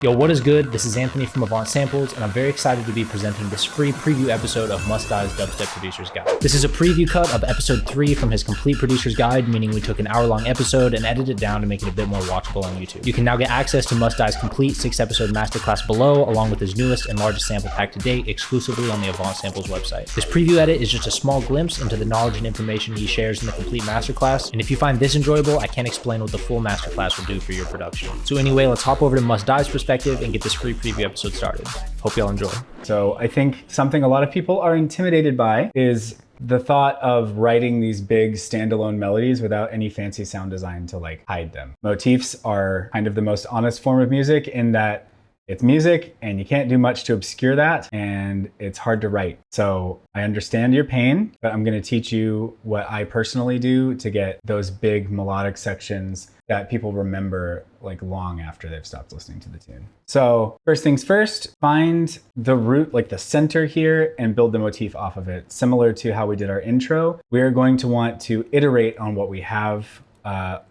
Yo, what is good? This is Anthony from Avant Samples, and I'm very excited to be presenting this free preview episode of Must Die's Dubstep Producer's Guide. This is a preview cut of episode 3 from his complete producer's guide, meaning we took an hour-long episode and edited it down to make it a bit more watchable on YouTube. You can now get access to Must Die's complete 6-episode masterclass below, along with his newest and largest sample pack to date, exclusively on the Avant Samples website. This preview edit is just a small glimpse into the knowledge and information he shares in the complete masterclass, and if you find this enjoyable, I can't explain what the full masterclass will do for your production. So anyway, let's hop over to Must Die's perspective and get this free preview episode started. Hope y'all enjoy. So I think something a lot of people are intimidated by is the thought of writing these big standalone melodies without any fancy sound design to like hide them. Motifs are kind of the most honest form of music in that it's music and you can't do much to obscure that, and it's hard to write. So I understand your pain, but I'm going to teach you what I personally do to get those big melodic sections that people remember like long after they've stopped listening to the tune. So first things first, find the root, like the center here, and build the motif off of it. Similar to how we did our intro, we are going to want to iterate on what we have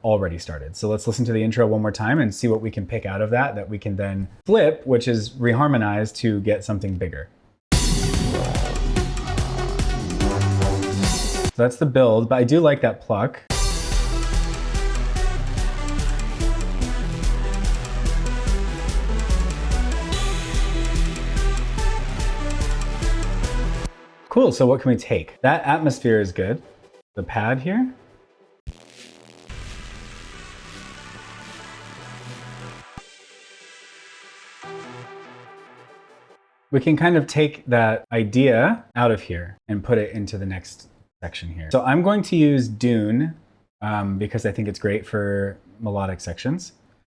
already started. So let's listen to the intro one more time and see what we can pick out of that we can then flip, which is reharmonize to get something bigger. So that's the build, but I do like that pluck. Cool, so what can we take? That atmosphere is good. The pad here. We can kind of take that idea out of here and put it into the next section here. So I'm going to use Dune because I think it's great for melodic sections.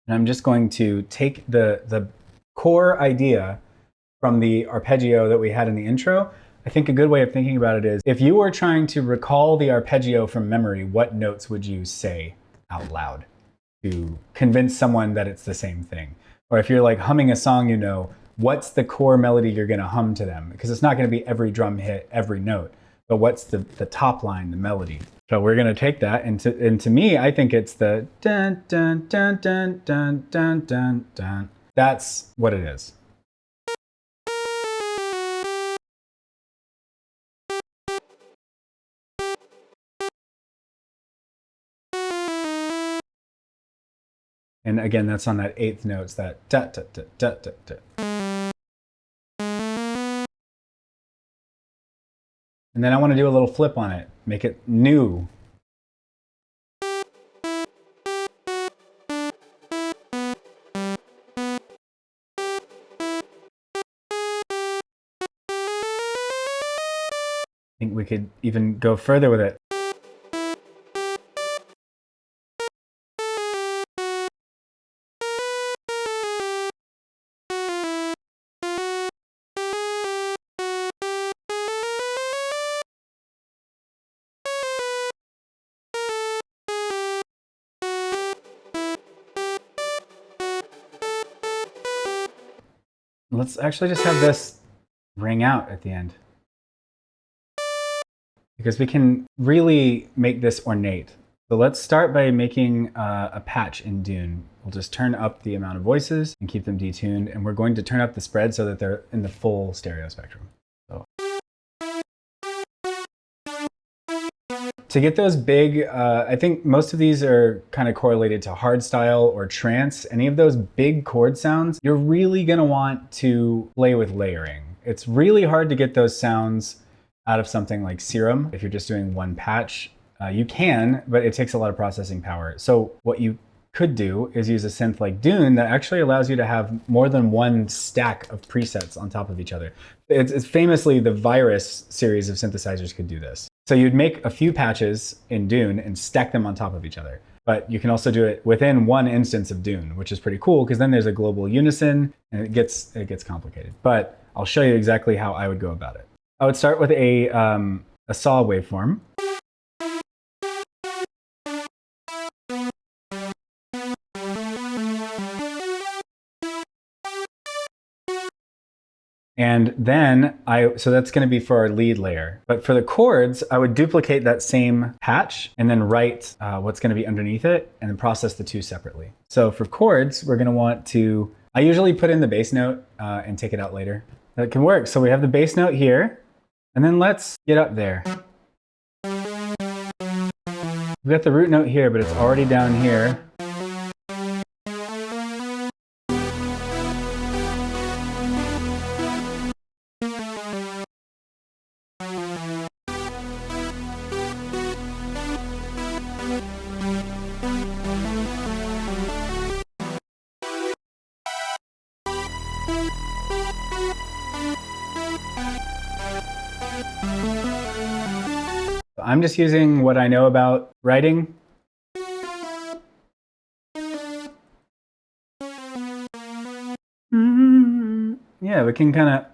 And I'm just going to take the core idea from the arpeggio that we had in the intro. I think a good way of thinking about it is, if you were trying to recall the arpeggio from memory, what notes would you say out loud to convince someone that it's the same thing? Or if you're like humming a song, you know, what's the core melody you're going to hum to them? Because it's not going to be every drum hit, every note, but what's the top line, the melody? So we're going to take that, and to me, I think it's the dun dun dun dun dun dun dun dun. That's what it is. And again, that's on that eighth note, it's that da da da da da da. And then I want to do a little flip on it, make it new. I think we could even go further with it. Let's actually just have this ring out at the end, because we can really make this ornate. So let's start by making a patch in Dune. We'll just turn up the amount of voices and keep them detuned, and we're going to turn up the spread so that they're in the full stereo spectrum. So to get those big, I think most of these are kind of correlated to hardstyle or trance. Any of those big chord sounds, you're really gonna want to play with layering. It's really hard to get those sounds out of something like Serum if you're just doing one patch. You can, but it takes a lot of processing power. So what you could do is use a synth like Dune that actually allows you to have more than one stack of presets on top of each other. It's famously the Virus series of synthesizers could do this. So you'd make a few patches in Dune and stack them on top of each other. But you can also do it within one instance of Dune, which is pretty cool, because then there's a global unison and it gets complicated. But I'll show you exactly how I would go about it. I would start with a saw waveform. And then so that's going to be for our lead layer. But for the chords, I would duplicate that same patch and then write what's going to be underneath it and then process the two separately. So for chords, we're going to want to I usually put in the bass note and take it out later. That can work. So we have the bass note here, and then let's get up there. We've got the root note here, but it's already down here. I'm just using what I know about writing. Yeah, we can kind of,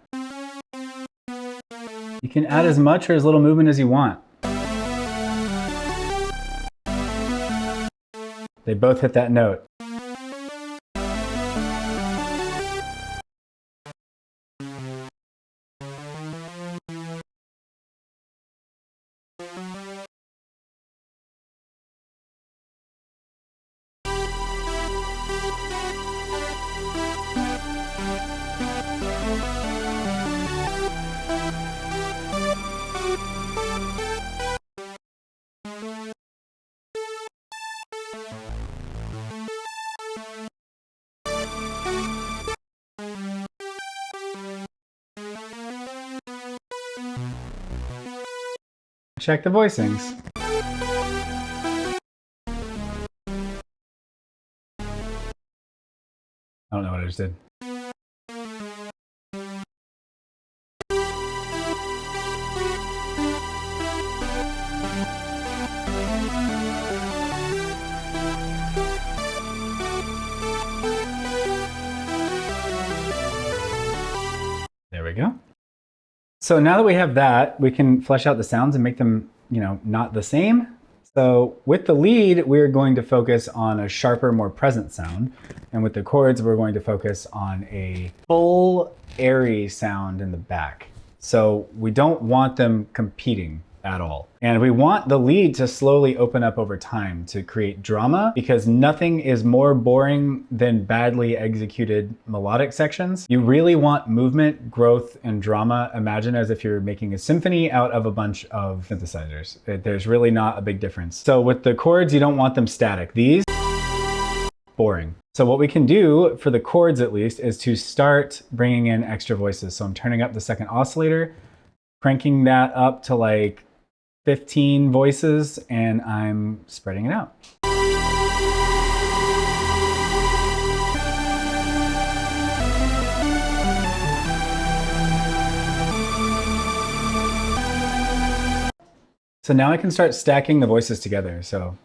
you can add as much or as little movement as you want. They both hit that note. Check the voicings. I don't know what I just did. There we go. So now that we have that, we can flesh out the sounds and make them, not the same. So with the lead, we're going to focus on a sharper, more present sound. And with the chords, we're going to focus on a full, airy sound in the back. So we don't want them competing at all. And we want the lead to slowly open up over time to create drama, because nothing is more boring than badly executed melodic sections. You really want movement, growth, and drama. Imagine as if you're making a symphony out of a bunch of synthesizers. There's really not a big difference. So with the chords, you don't want them static. These, boring. So what we can do for the chords at least is to start bringing in extra voices. So I'm turning up the second oscillator, cranking that up to like 15 voices, and I'm spreading it out. So now I can start stacking the voices together. So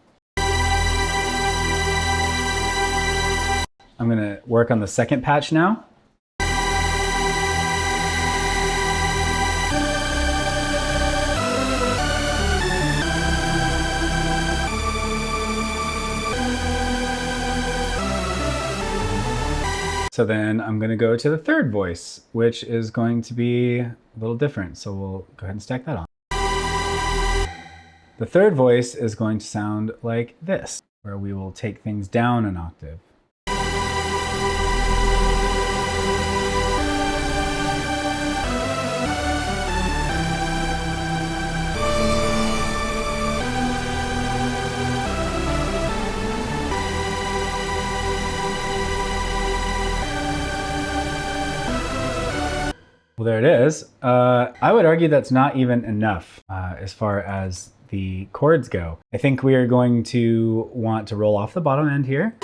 I'm gonna work on the second patch now. So then I'm going to go to the third voice, which is going to be a little different. So we'll go ahead and stack that on. The third voice is going to sound like this, where we will take things down an octave. Well, there it is. I would argue that's not even enough as far as the chords go. I think we are going to want to roll off the bottom end here.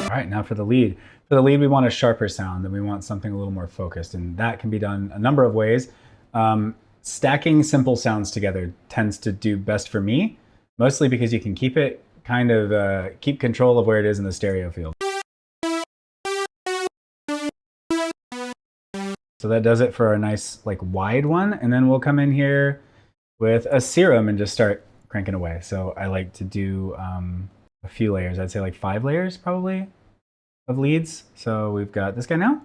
All right, now for the lead. For the lead, we want a sharper sound, and we want something a little more focused, and that can be done a number of ways. Stacking simple sounds together tends to do best for me, mostly because you can keep it keep control of where it is in the stereo field. So that does it for a nice like wide one, and then we'll come in here with a serum and just start cranking away. So I like to do a few layers. I'd say like 5 layers probably of leads. So we've got this guy now.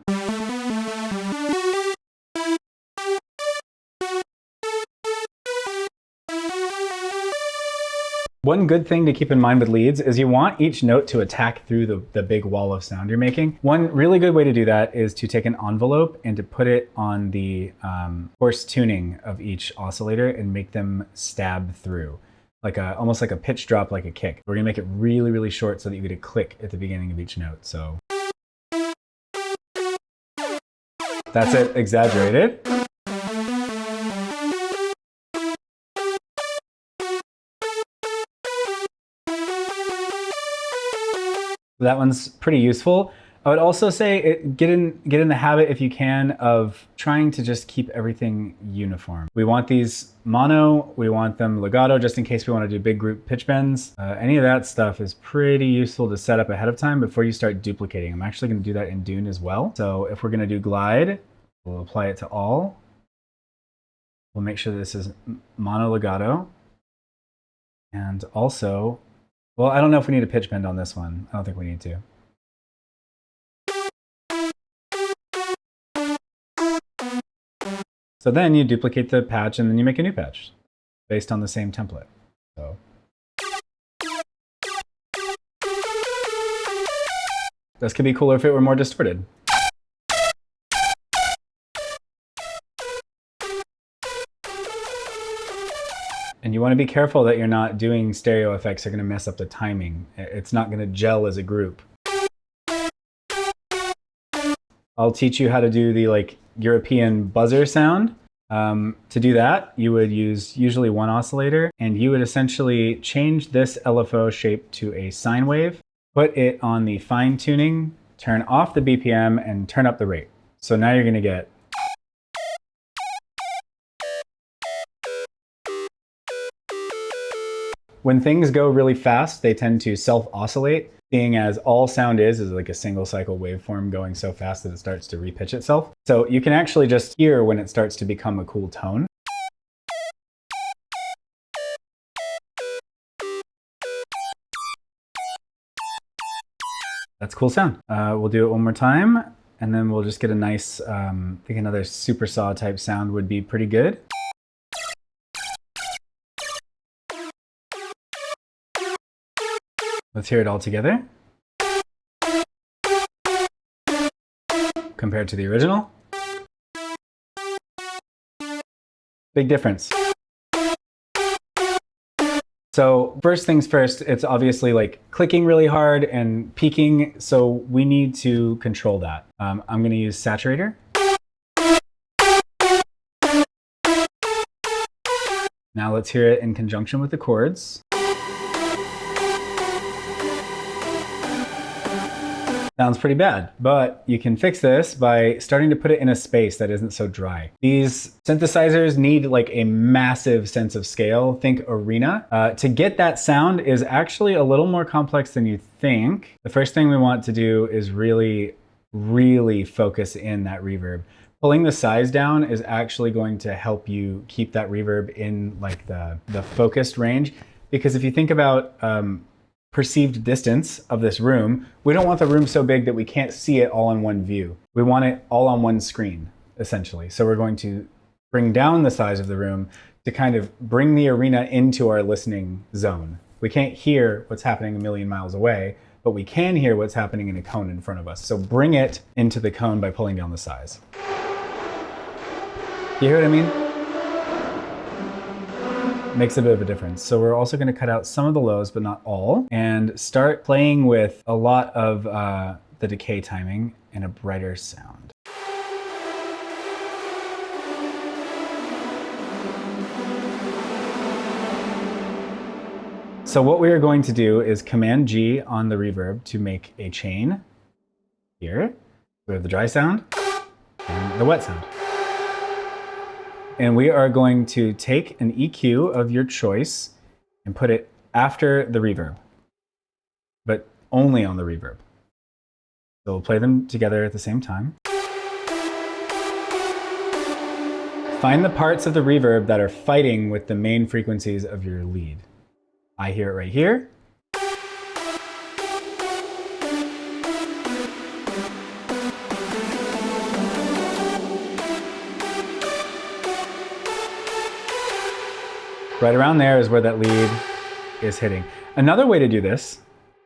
One good thing to keep in mind with leads is you want each note to attack through the big wall of sound you're making. One really good way to do that is to take an envelope and to put it on the coarse tuning of each oscillator and make them stab through. Almost like a pitch drop, like a kick. We're gonna make it really, really short so that you get a click at the beginning of each note. So that's it, exaggerated. That one's pretty useful. I would also say get in the habit, if you can, of trying to just keep everything uniform. We want these mono, we want them legato, just in case we want to do big group pitch bends. Any of that stuff is pretty useful to set up ahead of time before you start duplicating. I'm actually going to do that in Dune as well. So if we're going to do glide, we'll apply it to all. We'll make sure this is mono legato. And also, well, I don't know if we need a pitch bend on this one. I don't think we need to. So then you duplicate the patch and then you make a new patch based on the same template. So this could be cooler if it were more distorted. And you want to be careful that you're not doing stereo effects that are going to mess up the timing. It's not going to gel as a group. I'll teach you how to do the European buzzer sound. To do that, you would use usually one oscillator, and you would essentially change this LFO shape to a sine wave, put it on the fine tuning, turn off the BPM, and turn up the rate. So now you're going to get when things go really fast, they tend to self-oscillate, seeing as all sound is like a single cycle waveform going so fast that it starts to repitch itself. So you can actually just hear when it starts to become a cool tone. That's cool sound. We'll do it one more time, and then we'll just get a nice, I think another super saw type sound would be pretty good. Let's hear it all together. Compared to the original. Big difference. So first things first, it's obviously like clicking really hard and peaking, so we need to control that. I'm going to use saturator. Now let's hear it in conjunction with the chords. Sounds pretty bad, but you can fix this by starting to put it in a space that isn't so dry. These synthesizers need like a massive sense of scale. Think arena. To get that sound is actually a little more complex than you think. The first thing we want to do is really, really focus in that reverb. Pulling the size down is actually going to help you keep that reverb in like the focused range. Because if you think about perceived distance of this room, we don't want the room so big that we can't see it all in one view. We want it all on one screen, essentially. So we're going to bring down the size of the room to kind of bring the arena into our listening zone. We can't hear what's happening a million miles away, but we can hear what's happening in a cone in front of us. So bring it into the cone by pulling down the size. You hear what I mean? Makes a bit of a difference. So we're also going to cut out some of the lows, but not all, and start playing with a lot of the decay timing and a brighter sound. So what we are going to do is Command G on the reverb to make a chain here. We have the dry sound and the wet sound. And we are going to take an EQ of your choice and put it after the reverb, but only on the reverb. So we'll play them together at the same time. Find the parts of the reverb that are fighting with the main frequencies of your lead. I hear it right here. Right around there is where that lead is hitting. Another way to do this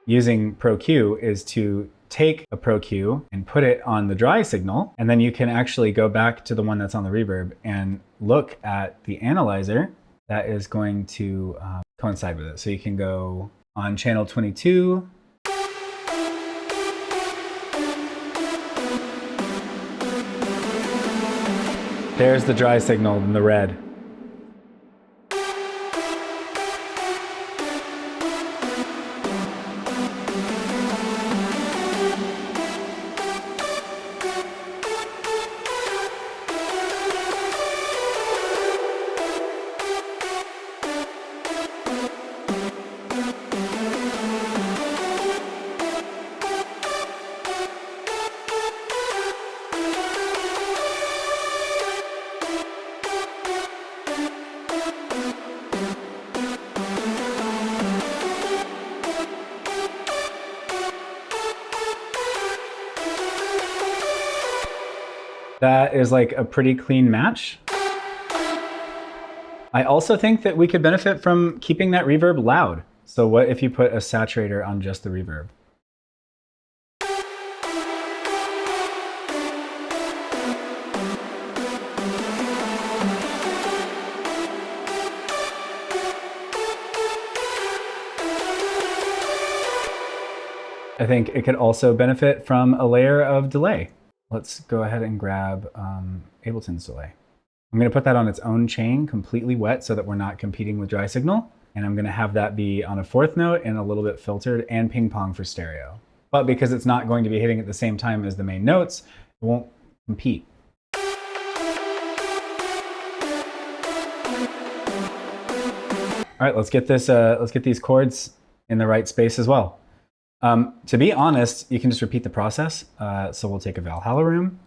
using Pro Q is to take a Pro Q and put it on the dry signal, and then you can actually go back to the one that's on the reverb and look at the analyzer that is going to coincide with it. So you can go on channel 22. There's the dry signal in the red. That is like a pretty clean match. I also think that we could benefit from keeping that reverb loud. So what if you put a saturator on just the reverb? I think it could also benefit from a layer of delay. Let's go ahead and grab Ableton's delay. I'm going to put that on its own chain, completely wet, so that we're not competing with dry signal. And I'm going to have that be on a fourth note and a little bit filtered and ping pong for stereo. But because it's not going to be hitting at the same time as the main notes, it won't compete. All right, let's get this. Let's get these chords in the right space as well. To be honest, you can just repeat the process. So we'll take a Valhalla room,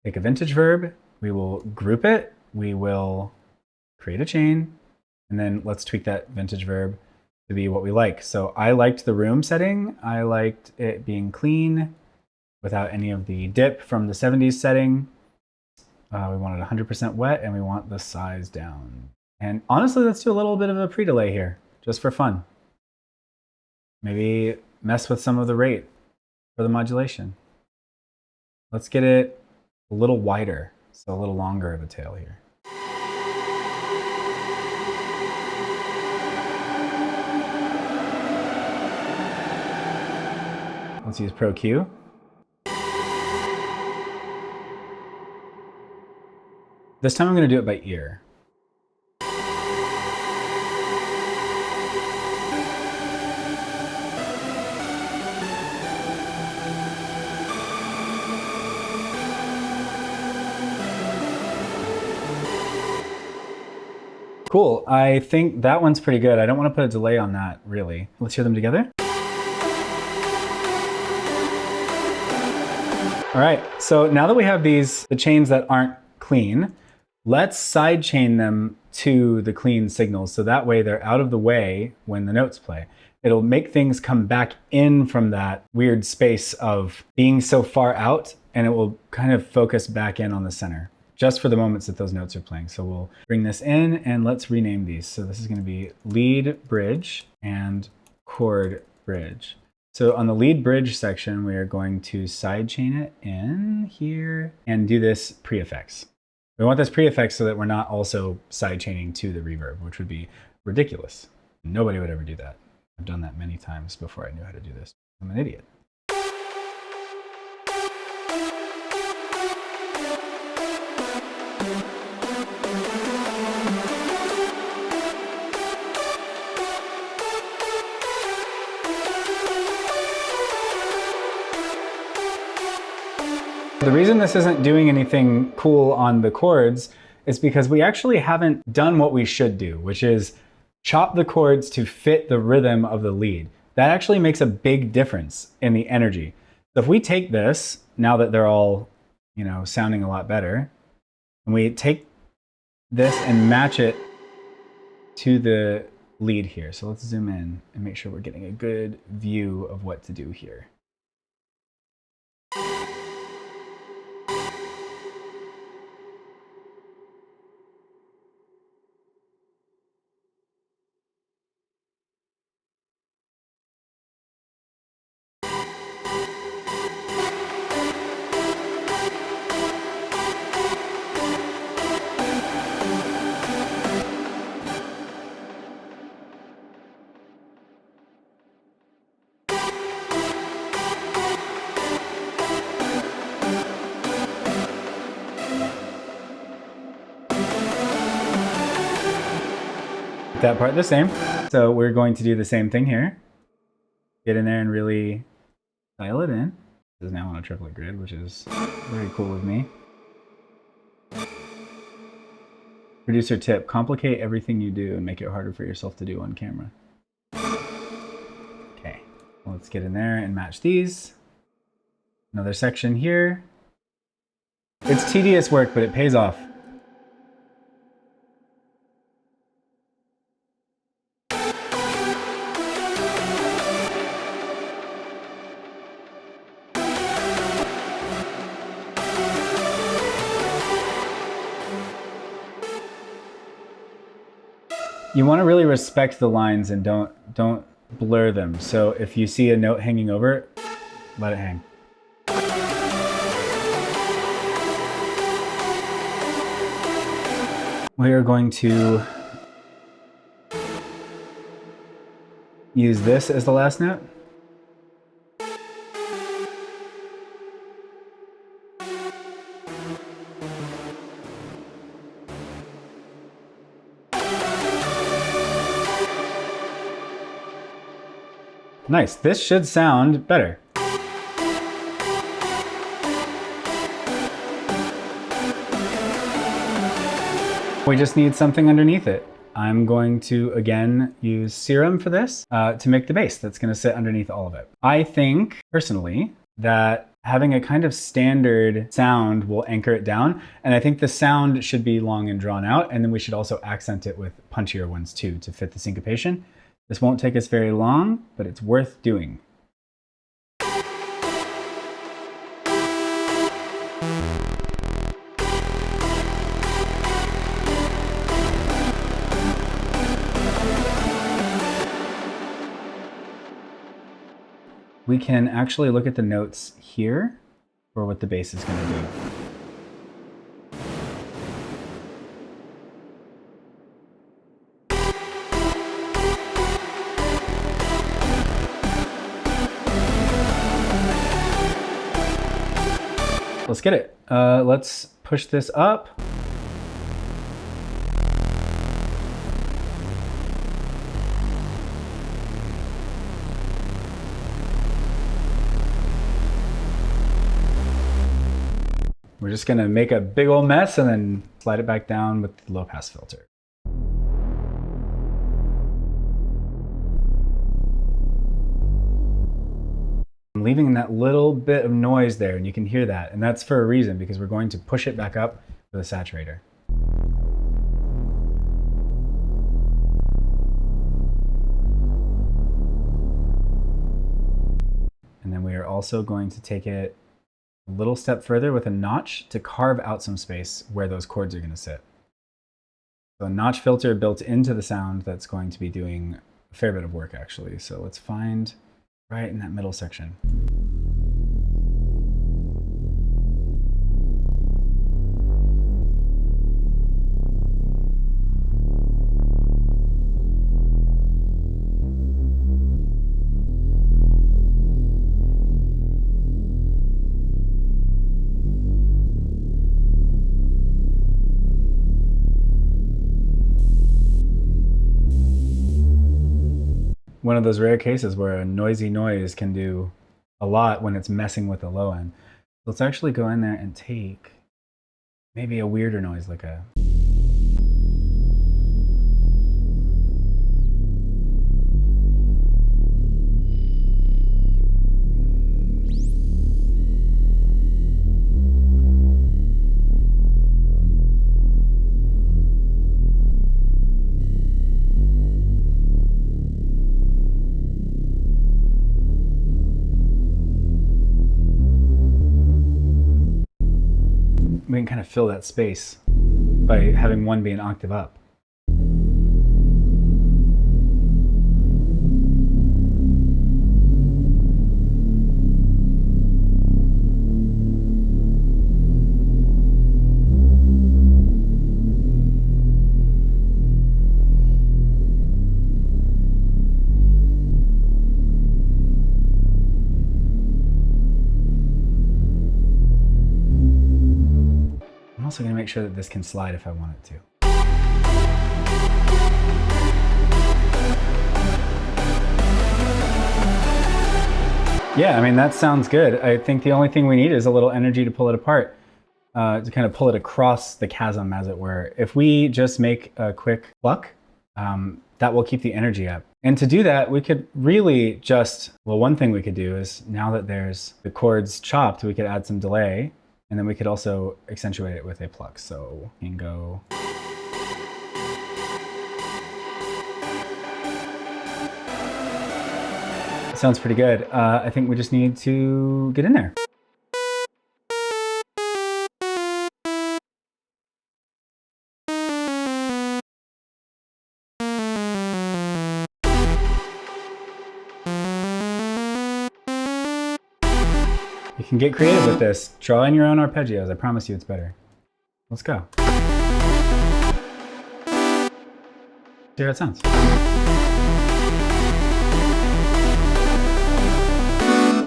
take a vintage verb, we will group it, we will create a chain, and then let's tweak that vintage verb to be what we like. So I liked the room setting. I liked it being clean without any of the dip from the 70s setting. We want it 100% wet, and we want the size down. And honestly, let's do a little bit of a pre-delay here, just for fun. Maybe mess with some of the rate for the modulation. Let's get it a little wider, so a little longer of a tail here. Let's use Pro Q. This time I'm going to do it by ear. Cool, I think that one's pretty good. I don't want to put a delay on that, really. Let's hear them together. All right, so now that we have these, the chains that aren't clean, let's sidechain them to the clean signals, so that way they're out of the way when the notes play. It'll make things come back in from that weird space of being so far out, and it will kind of focus back in on the center, just for the moments that those notes are playing. So we'll bring this in and let's rename these. So this is going to be lead bridge and chord bridge. So on the lead bridge section, we are going to sidechain it in here and do this pre-effects. We want this pre-effects so that we're not also sidechaining to the reverb, which would be ridiculous. Nobody would ever do that. I've done that many times before I knew how to do this. I'm an idiot. The reason this isn't doing anything cool on the chords is because we actually haven't done what we should do, which is chop the chords to fit the rhythm of the lead. That actually makes a big difference in the energy. So if we take this, now that they're all, sounding a lot better, and we take this and match it to the lead here. So let's zoom in and make sure we're getting a good view of what to do here. That part the same. So we're going to do the same thing here. Get in there and really dial it in. This is now on a triplet grid, which is very cool with me. Producer tip, complicate everything you do and make it harder for yourself to do on camera. Okay, well, let's get in there and match these. Another section here. It's tedious work, but it pays off. You want to really respect the lines and don't blur them. So if you see a note hanging over it, let it hang. We are going to use this as the last note. Nice, this should sound better. We just need something underneath it. I'm going to, again, use Serum for this to make the bass that's gonna sit underneath all of it. I think, personally, that having a kind of standard sound will anchor it down, and I think the sound should be long and drawn out, and then we should also accent it with punchier ones too to fit the syncopation. This won't take us very long, but it's worth doing. We can actually look at the notes here for what the bass is going to do. Let's get it. Let's push this up. We're just gonna make a big old mess and then slide it back down with the low pass filter. I'm leaving that little bit of noise there, and you can hear that, and that's for a reason, because we're going to push it back up with a saturator. And then we are also going to take it a little step further with a notch to carve out some space where those chords are going to sit. So a notch filter built into the sound that's going to be doing a fair bit of work, actually. So let's find right in that middle section. One of those rare cases where a noisy noise can do a lot when it's messing with the low end. Let's actually go in there and take maybe a weirder noise like a... We can kind of fill that space by having one be an octave up. I'm also going to make sure that this can slide if I want it to. Yeah, I mean, that sounds good. I think the only thing we need is a little energy to pull it apart, to kind of pull it across the chasm, as it were. If we just make a quick pluck, that will keep the energy up. And to do that, we could really just, well, one thing we could do is now that there's the chords chopped, we could add some delay, and then we could also accentuate it with a pluck. So we can go. Sounds pretty good. I think we just need to get in there. You can get creative with this. Draw in your own arpeggios. I promise you it's better. Let's go. See how it sounds.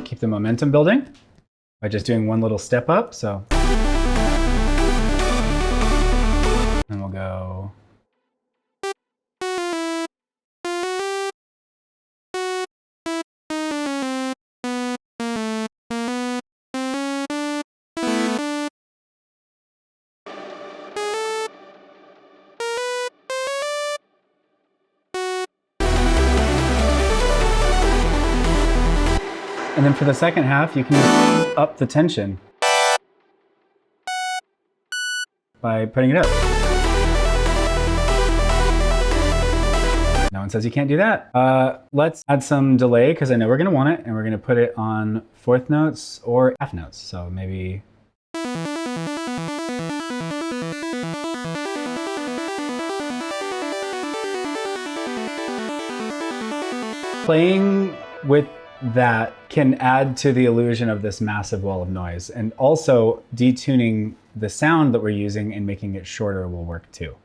Keep the momentum building by just doing one little step up. So, and we'll go. And then for the second half, you can up the tension by putting it up. No one says you can't do that. Let's add some delay because I know we're gonna want it, and we're gonna put it on fourth notes or half notes. So maybe. Playing with that can add to the illusion of this massive wall of noise, and also detuning the sound that we're using and making it shorter will work too.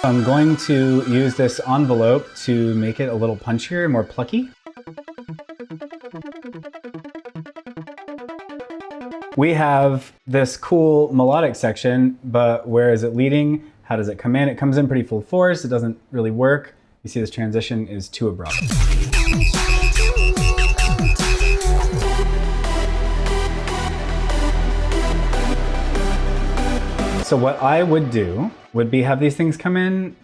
I'm going to use this envelope to make it a little punchier, more plucky. We have this cool melodic section, but where is it leading? How does it come in? It comes in pretty full force. It doesn't really work. You see this transition is too abrupt. So what I would do would be have these things come in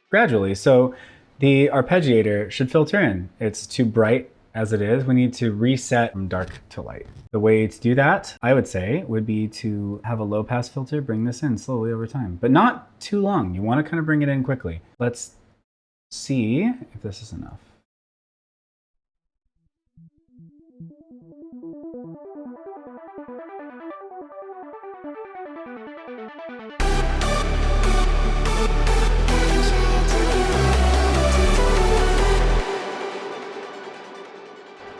gradually. So the arpeggiator should filter in. It's too bright as it is. We need to reset from dark to light. The way to do that, I would say, would be to have a low pass filter, bring this in slowly over time, but not too long. You want to kind of bring it in quickly. Let's see if this is enough.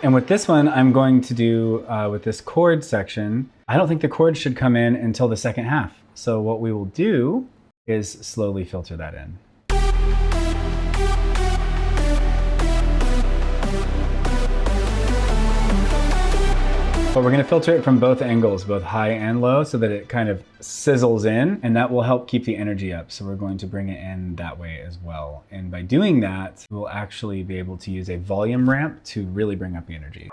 And with this one, I'm going to do, with this chord section, I don't think the chords should come in until the second half. So what we will do is slowly filter that in. But we're going to filter it from both angles, both high and low, so that it kind of sizzles in, and that will help keep the energy up. So we're going to bring it in that way as well. And by doing that, we'll actually be able to use a volume ramp to really bring up the energy.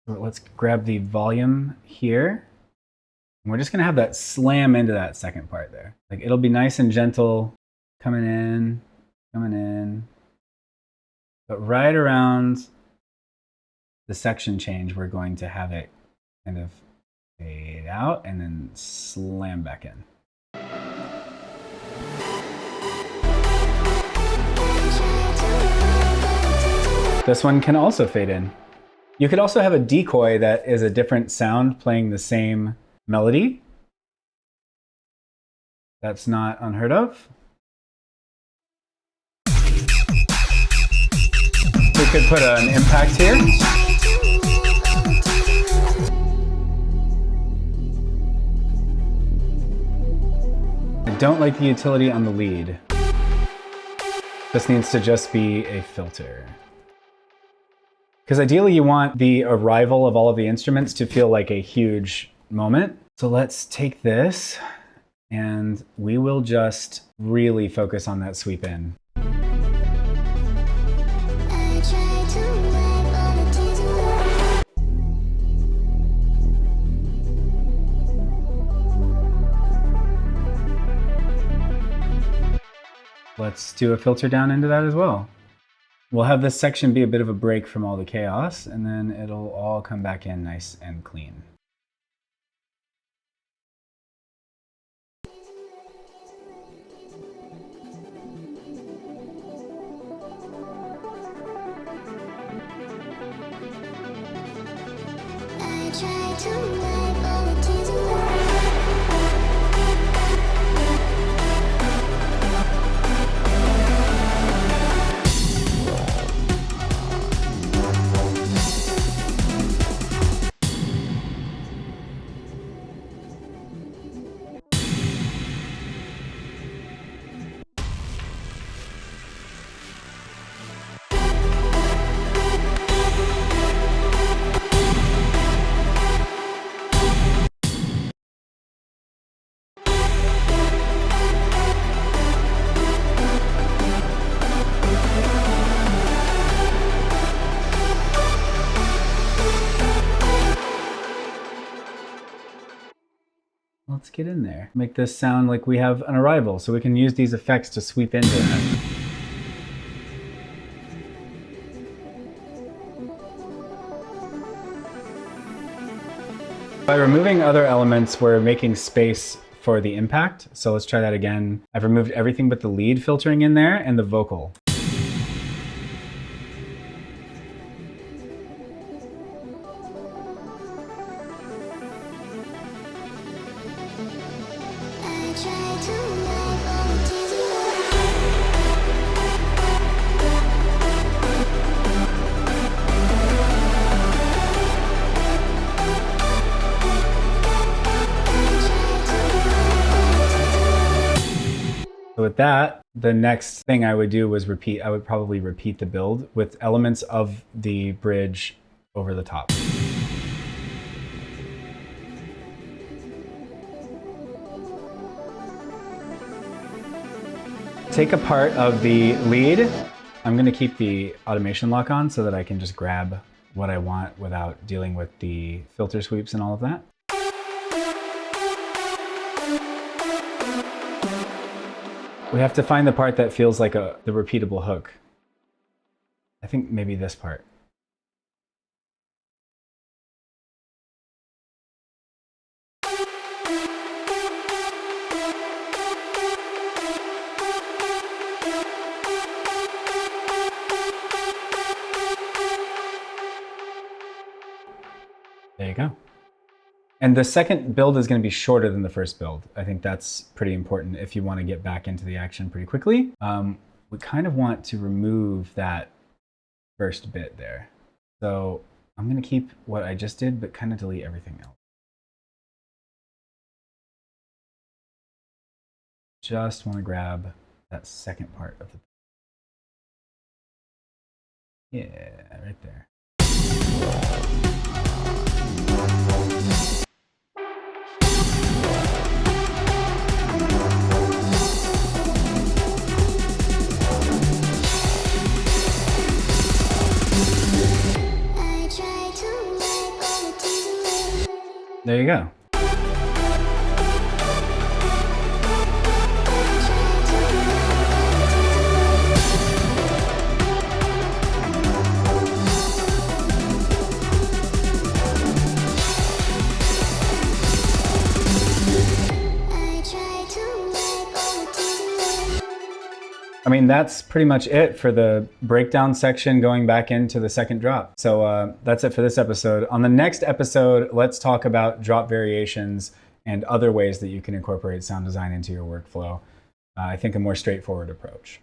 So let's grab the volume here. And we're just going to have that slam into that second part there. Like, it'll be nice and gentle, coming in, coming in. But right around the section change, we're going to have it kind of fade out and then slam back in. This one can also fade in. You could also have a decoy that is a different sound playing the same melody. That's not unheard of. We could put an impact here. I don't like the utility on the lead. This needs to just be a filter. Because ideally you want the arrival of all of the instruments to feel like a huge moment. So let's take this and we will just really focus on that sweep in. Let's do a filter down into that as well. We'll have this section be a bit of a break from all the chaos, and then it'll all come back in nice and clean. Let's get in there. Make this sound like we have an arrival, so we can use these effects to sweep into it. By removing other elements, we're making space for the impact. So let's try that again. I've removed everything but the lead filtering in there and the vocal. So with that, the next thing I would do was I would probably repeat the build with elements of the bridge over the top. Take a part of the lead. I'm going to keep the automation lock on so that I can just grab what I want without dealing with the filter sweeps and all of that. We have to find the part that feels like the repeatable hook. I think maybe this part. There you go. And the second build is going to be shorter than the first build. I think that's pretty important if you want to get back into the action pretty quickly. We kind of want to remove that first bit there. So I'm going to keep what I just did, but kind of delete everything else. Just want to grab that second part of the... Yeah, right there. There you go. I mean, that's pretty much it for the breakdown section going back into the second drop. So that's it for this episode. On the next episode, let's talk about drop variations and other ways that you can incorporate sound design into your workflow. I think a more straightforward approach.